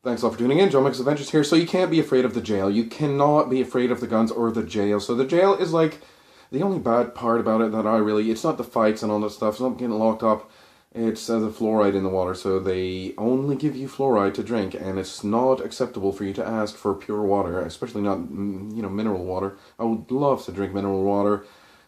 Thanks all for tuning in. John Mix Adventures here. So you can't be afraid of the jail. You cannot be afraid of the guns or the jail. So the jail is like the only bad part about it that it's not the fights and all that stuff. It's not getting locked up. It's the fluoride in the water. So they only give you fluoride to drink, and it's not acceptable for you to ask for pure water, especially not, mineral water. I would love to drink mineral water.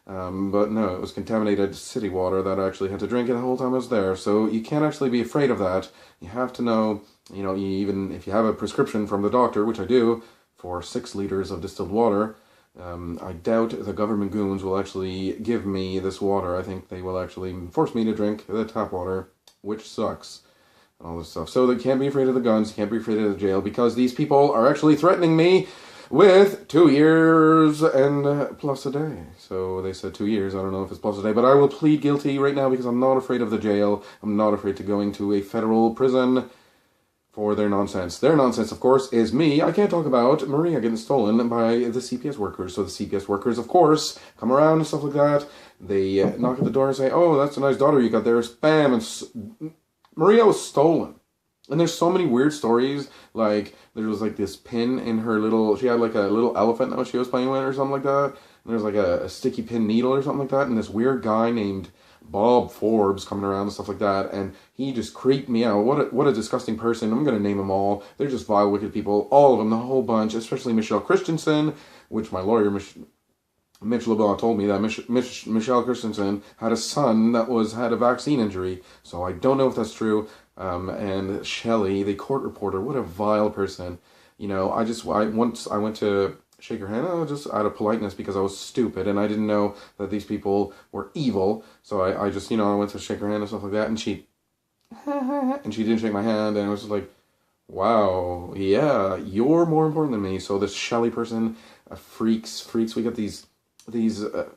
But no, it was contaminated city water that I actually had to drink it the whole time I was there. So you can't actually be afraid of that. You have to know, even if you have a prescription from the doctor, which I do, for 6 liters of distilled water, I doubt the government goons will actually give me this water. I think they will actually force me to drink the tap water, which sucks, and all this stuff. So they can't be afraid of the guns, can't be afraid of the jail, because these people are actually threatening me with 2 years and plus a day. So they said 2 years. I don't know if it's plus a day, but I will plead guilty right now because I'm not afraid of the jail. I'm not afraid to going to a federal prison for their nonsense. Their nonsense, of course, is me. I can't talk about Maria getting stolen by the CPS workers. So the CPS workers, of course, come around and stuff like that. They knock at the door and say, "Oh, that's a nice daughter you got there." Spam. And Maria was stolen. And there's so many weird stories, like, there was, like, this pin in her she had, like, a little elephant that she was playing with or something like that, and there's, like, a sticky pin needle or something like that, and this weird guy named Bob Forbes coming around and stuff like that, and he just creeped me out. What a disgusting person. I'm gonna name them all. They're just vile, wicked people, all of them, the whole bunch, especially Michelle Christensen, which my lawyer, Mitch LeBlanc, told me that Michelle Christensen had a son that had a vaccine injury, so I don't know if that's true. And Shelley, the court reporter, what a vile person. Once I went to shake her hand, just out of politeness because I was stupid and I didn't know that these people were evil. So I just, I went to shake her hand and stuff like that, and she didn't shake my hand, and it was just like, wow, yeah, you're more important than me. So this Shelley person, freaks. We got these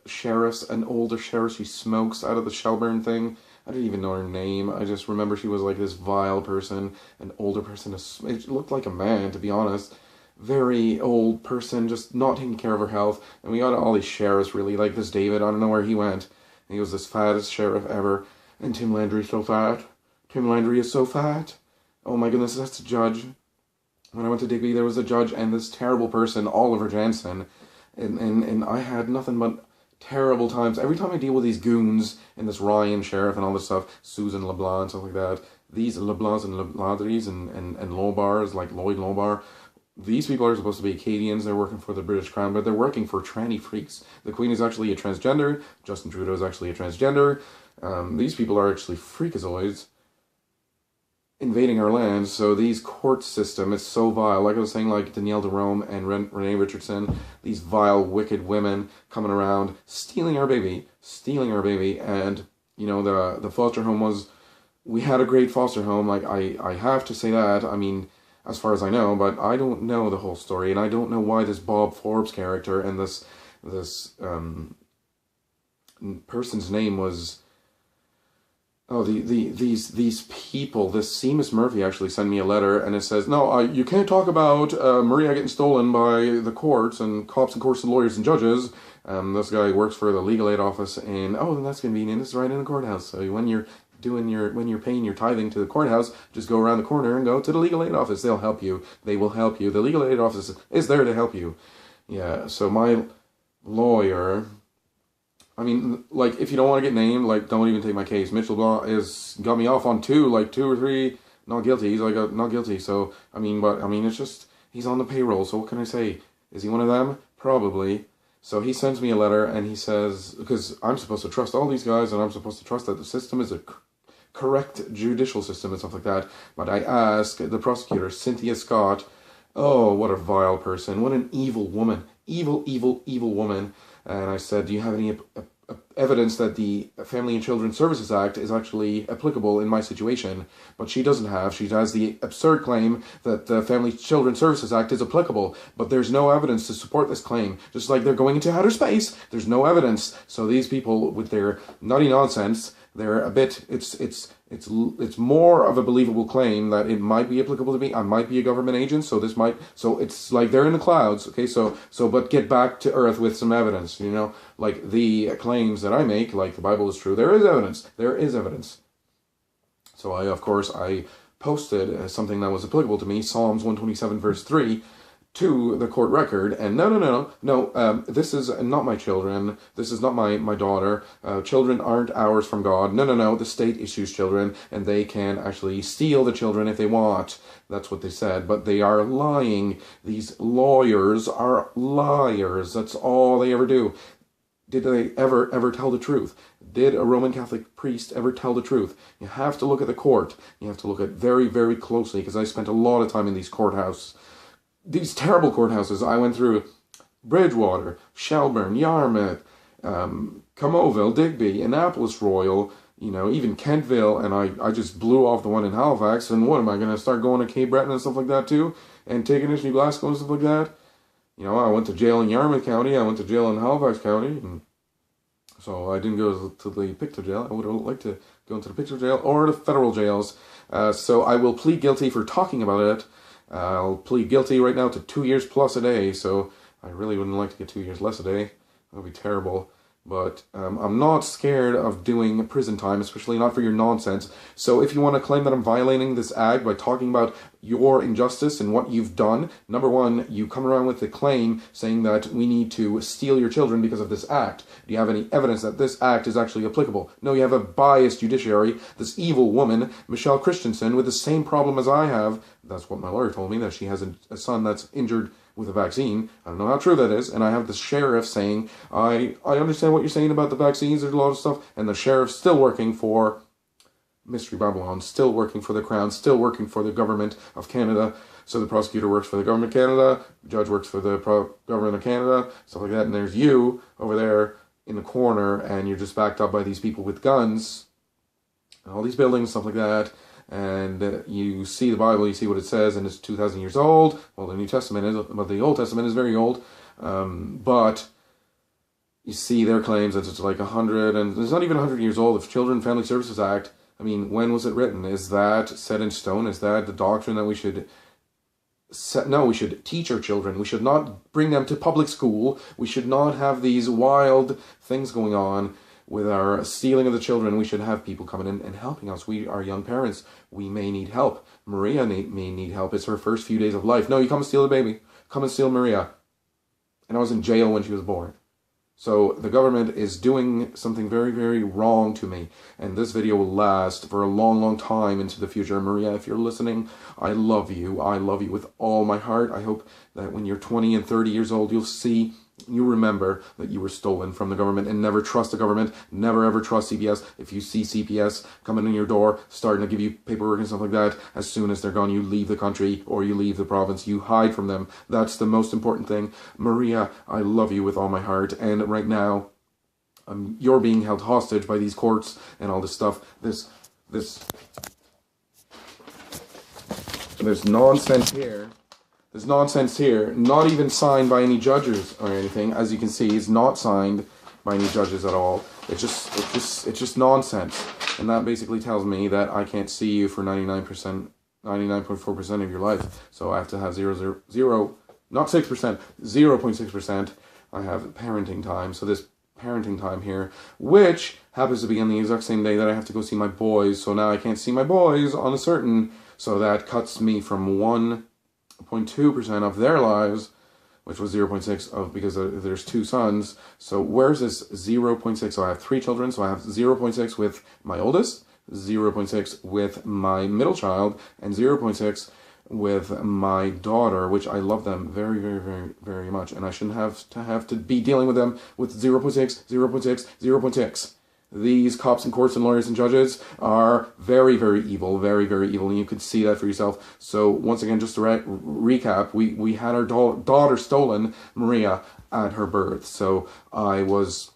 sheriffs, an older sheriff, she smokes out of the Shelburne thing. I didn't even know her name. I just remember she was like this vile person, an older person. It looked like a man, to be honest. Very old person, just not taking care of her health. And we got all these sheriffs, really, like this David. I don't know where he went. And he was this fattest sheriff ever. And Tim Landry's so fat. Tim Landry is so fat. Oh my goodness, that's a judge. When I went to Digby, there was a judge and this terrible person, Oliver Jansen. And I had nothing but terrible times. Every time I deal with these goons and this Ryan sheriff and all this stuff, Susan LeBlanc and stuff like that, these LeBlancs and LeBlandries and Lobars, like Lloyd Lobar, these people are supposed to be Acadians. They're working for the British Crown, but they're working for tranny freaks. The Queen is actually a transgender. Justin Trudeau is actually a transgender. These people are actually freakazoids invading our land. So these court system is so vile. Like I was saying, like Danielle DeRome and Renee Richardson, these vile, wicked women coming around, stealing our baby. And, the foster home we had a great foster home. Like, I have to say that. I mean, as far as I know, but I don't know the whole story, and I don't know why this Bob Forbes character and this person's name was... Oh, these people, this Seamus Murphy actually sent me a letter, and it says, no, you can't talk about Maria getting stolen by the courts and cops and courts and lawyers and judges. This guy works for the legal aid office, and then that's convenient. It's right in the courthouse. So when you're paying your tithing to the courthouse, just go around the corner and go to the legal aid office. They'll help you. They will help you. The legal aid office is there to help you. Yeah. So my lawyer. I mean, like, if you don't want to get named, like, don't even take my case. Mitch LeBlanc got me off on 2 or 3 not guilty. He's like, not guilty. So, it's just, he's on the payroll. So what can I say? Is he one of them? Probably. So he sends me a letter and he says, because I'm supposed to trust all these guys and I'm supposed to trust that the system is a correct judicial system and stuff like that. But I ask the prosecutor, Cynthia Scott, oh, what a vile person. What an evil woman. Evil woman. And I said, do you have any evidence that the Family and Children Services Act is actually applicable in my situation? But she doesn't have. She has the absurd claim that the Family Children Services Act is applicable, but there's no evidence to support this claim. Just like they're going into outer space, there's no evidence. So these people, with their nutty nonsense, they're a bit, it's more of a believable claim that it might be applicable to me. I might be a government agent, so it's like they're in the clouds, okay, but get back to earth with some evidence, like the claims that I make, like the Bible is true, there is evidence. So I posted something that was applicable to me, Psalms 127 verse 3, to the court record, and no, this is not my children, this is not my daughter, children aren't ours from God, no, the state issues children, and they can actually steal the children if they want. That's what they said, but they are lying. These lawyers are liars. That's all they ever do. Did they ever tell the truth? Did a Roman Catholic priest ever tell the truth? You have to look at the court. You have to look at very, very closely, because I spent a lot of time in these courthouses. These terrible courthouses. I went through Bridgewater, Shelburne, Yarmouth, Comoville, Digby, Annapolis Royal, even Kentville, and I just blew off the one in Halifax, and what, am I going to start going to Cape Breton and stuff like that too? Antigonish, New Glasgow and stuff like that? I went to jail in Yarmouth County, I went to jail in Halifax County, and so I didn't go to the Pictou jail. I would have liked to go into the Pictou jail or the federal jails. So I will plead guilty for talking about it. I'll plead guilty right now to 2 years plus a day, so I really wouldn't like to get 2 years less a day. That would be terrible. But I'm not scared of doing prison time, especially not for your nonsense. So if you want to claim that I'm violating this act by talking about your injustice and what you've done, number one, you come around with the claim saying that we need to steal your children because of this act. Do you have any evidence that this act is actually applicable? No, you have a biased judiciary, this evil woman, Michelle Christensen, with the same problem as I have. That's what my lawyer told me, that she has a son that's injured with a vaccine. I don't know how true that is, and I have the sheriff saying, I understand what you're saying about the vaccines, there's a lot of stuff, and the sheriff's still working for Mystery Babylon, still working for the Crown, still working for the government of Canada. So the prosecutor works for the government of Canada, the judge works for the government of Canada, stuff like that, and there's you over there in the corner, and you're just backed up by these people with guns, and all these buildings, stuff like that. And you see the Bible, you see what it says, and it's 2,000 years old. Well, the New Testament is, but the Old Testament is very old. But you see their claims that it's like 100, and it's not even 100 years old. The Children and Family Services Act, I mean, when was it written? Is that set in stone? Is that the doctrine that we should set? No, we should teach our children. We should not bring them to public school. We should not have these wild things going on with our stealing of the children. We should have people coming in and helping us. We are young parents. We may need help. Maria may need help. It's her first few days of life. No, you come and steal the baby. Come and steal Maria. And I was in jail when she was born. So the government is doing something very, very wrong to me. And this video will last for a long, long time into the future. Maria, if you're listening, I love you. I love you with all my heart. I hope that when you're 20 and 30 years old, you remember that you were stolen from the government, and never trust the government. Never ever trust CPS. If you see CPS coming in your door, starting to give you paperwork and stuff like that, as soon as they're gone, you leave the country or you leave the province. You hide from them. That's the most important thing. Maria, I love you with all my heart. And right now, you're being held hostage by these courts and all this stuff. There's nonsense here. There's nonsense here, not even signed by any judges or anything. As you can see, it's not signed by any judges at all. It's just nonsense. And that basically tells me that I can't see you for 99.4% of your life. So I have to have 0.6%. I have parenting time. So this parenting time here, which happens to be on the exact same day that I have to go see my boys. So now I can't see my boys on a certain, so that cuts me from 1.2% of their lives, which was 0.6 of, because there's two sons. So where's this 0.6? So I have 3 children, so I have 0.6 with my oldest, 0.6 with my middle child, and 0.6 with my daughter, which I love them very, very, very, very much, and I shouldn't have to be dealing with them with 0.6, 0.6, 0.6. These cops and courts and lawyers and judges are very, very evil, very, very evil, and you could see that for yourself. So once again, just to recap, we had our daughter stolen, Maria, at her birth. So what was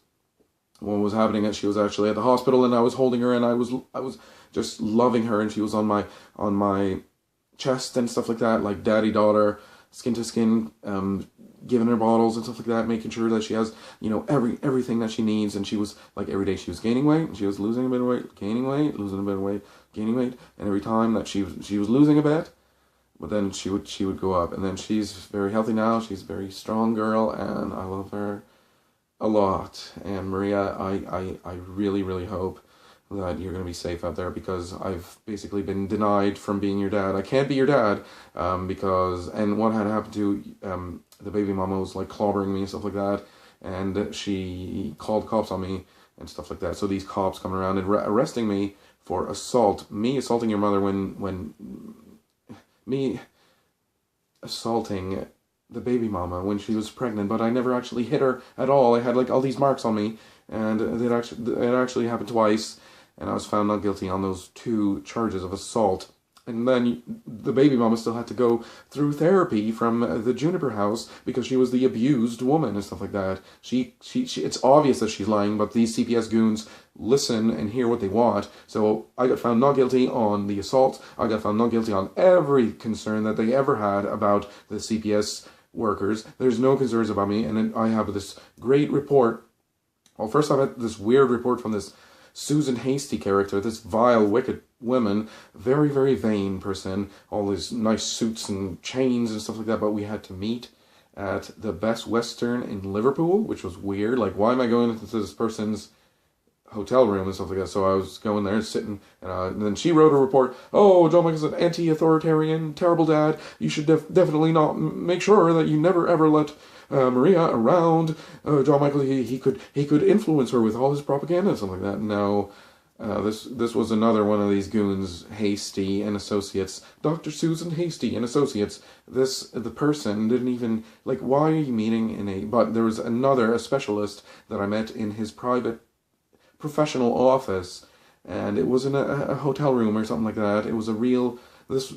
happening is she was actually at the hospital, and I was holding her, and I was just loving her, and she was on my chest and stuff like that, like daddy daughter, skin to skin, giving her bottles and stuff like that, making sure that she has, everything that she needs. And she was like, every day she was gaining weight, and she was losing a bit of weight, gaining weight, losing a bit of weight, gaining weight, and every time that she was losing a bit, but then she would go up. And then she's very healthy now. She's a very strong girl, and I love her a lot. And Maria, I really, really hope that you're going to be safe out there, because I've basically been denied from being your dad. I can't be your dad because, and what had happened to the baby mama was like clobbering me and stuff like that, and she called cops on me and stuff like that. So these cops coming around and arresting me for assault, me assaulting your mother when me assaulting the baby mama when she was pregnant, but I never actually hit her at all. I had like all these marks on me, and it actually happened twice, and I was found not guilty on those 2 charges of assault. And then the baby mama still had to go through therapy from the Juniper house because she was the abused woman and stuff like that. She it's obvious that she's lying, but these CPS goons listen and hear what they want. So I got found not guilty on the assault. I got found not guilty on every concern that they ever had about the CPS workers. There's no concerns about me, and then I have this great report. Well, first I had this weird report from this Susan Hasty character, this vile, wicked woman, very, very vain person, all these nice suits and chains and stuff like that, but we had to meet at the Best Western in Liverpool, which was weird. Like, why am I going into this person's hotel room and stuff like that? So I was going there and sitting, and then she wrote a report. Oh, John Michael's an anti-authoritarian, terrible dad. You should definitely not make sure that you never ever let Maria around. John Michael, he could influence her with all his propaganda and stuff like that. No, this was another one of these goons, Hasty and Associates, Dr. Susan Hasty and Associates. The person didn't even, like, why are you meeting in a, but there was a specialist that I met in his private professional office, and it was in a hotel room or something like that. It was a real, this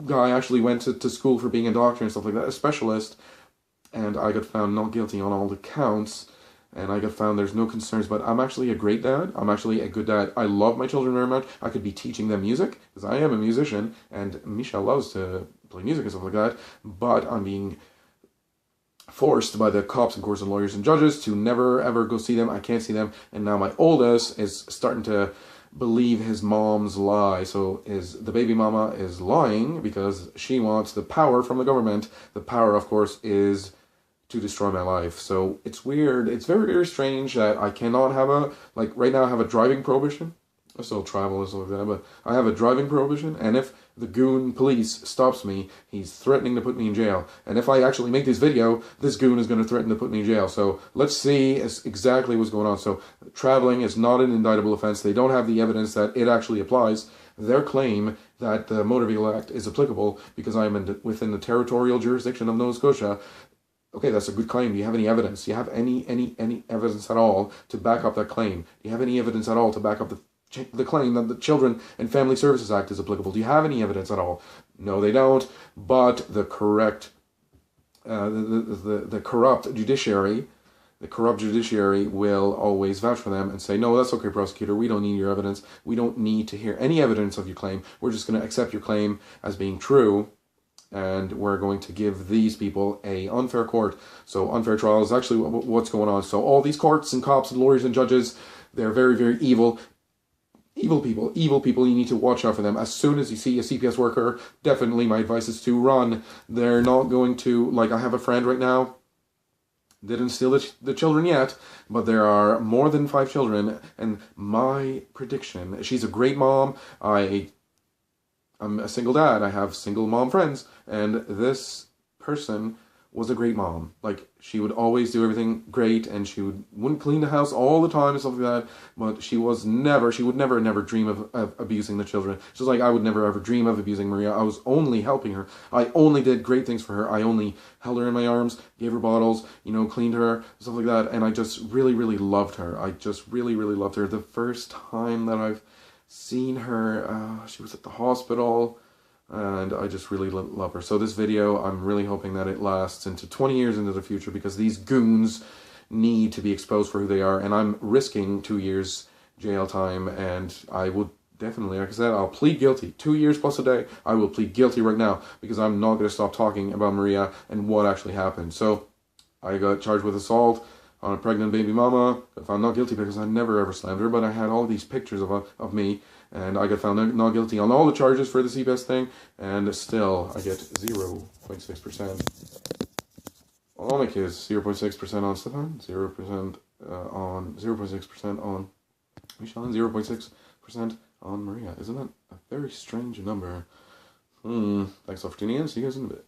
guy actually went to school for being a doctor and stuff like that, a specialist, and I got found not guilty on all the counts, and I got found there's no concerns. But I'm actually a great dad. I'm actually a good dad. I love my children very much. I could be teaching them music, because I am a musician, and Michelle loves to play music and stuff like that, but I'm being forced by the cops and courts and lawyers and judges to never ever go see them. I can't see them, and now my oldest is starting to believe his mom's lie. So the baby mama is lying because she wants the power from the government. The power, of course, is to destroy my life. So it's weird. It's very, very strange that I cannot have like right now I have a driving prohibition. I still travel and stuff like that, but I have a driving prohibition, and if the goon police stops me, he's threatening to put me in jail. And if I actually make this video, this goon is going to threaten to put me in jail. So let's see exactly what's going on. So traveling is not an indictable offense. They don't have the evidence that it actually applies. Their claim that the Motor Vehicle Act is applicable because I am within the territorial jurisdiction of Nova Scotia. Okay, that's a good claim. Do you have any evidence? Do you have any evidence at all to back up that claim? Do you have any evidence at all to back up the claim that the Children and Family Services Act is applicable? Do you have any evidence at all? No, they don't. But the corrupt judiciary will always vouch for them and say, no, that's okay, prosecutor. We don't need your evidence. We don't need to hear any evidence of your claim. We're just going to accept your claim as being true, and we're going to give these people a unfair court. So unfair trial is actually what's going on. So all these courts and cops and lawyers and judges, they're very, very evil. Evil people, you need to watch out for them. As soon as you see a CPS worker, definitely my advice is to run. They're not going to, like, I have a friend right now, didn't steal the children yet, but there are more than 5 children, and my prediction, she's a great mom. I'm a single dad. I have single mom friends, and this person was a great mom. Like, she would always do everything great, and she wouldn't clean the house all the time and stuff like that, but she would never dream of abusing the children. Just like I would never ever dream of abusing Maria. I was only helping her. I only did great things for her. I only held her in my arms, gave her bottles, cleaned her, stuff like that, and I just really, really loved her. I just really, really loved her. The first time that I've seen her, she was at the hospital, and I just really love her. So this video, I'm really hoping that it lasts into 20 years into the future, because these goons need to be exposed for who they are, and I'm risking 2 years jail time, and I would definitely, like I said, I'll plead guilty. 2 years plus a day, I will plead guilty right now, because I'm not going to stop talking about Maria and what actually happened. So I got charged with assault on a pregnant baby mama. I found not guilty because I never ever slammed her, but I had all these pictures of me, and I got found not guilty on all the charges for the CPS thing, and still I get 0.6%. All my kids, 0.6% on Stefan, 0% on 0.6% on Michelle and 0.6% on Maria. Isn't that a very strange number? Thanks all for tuning in. See you guys in a bit.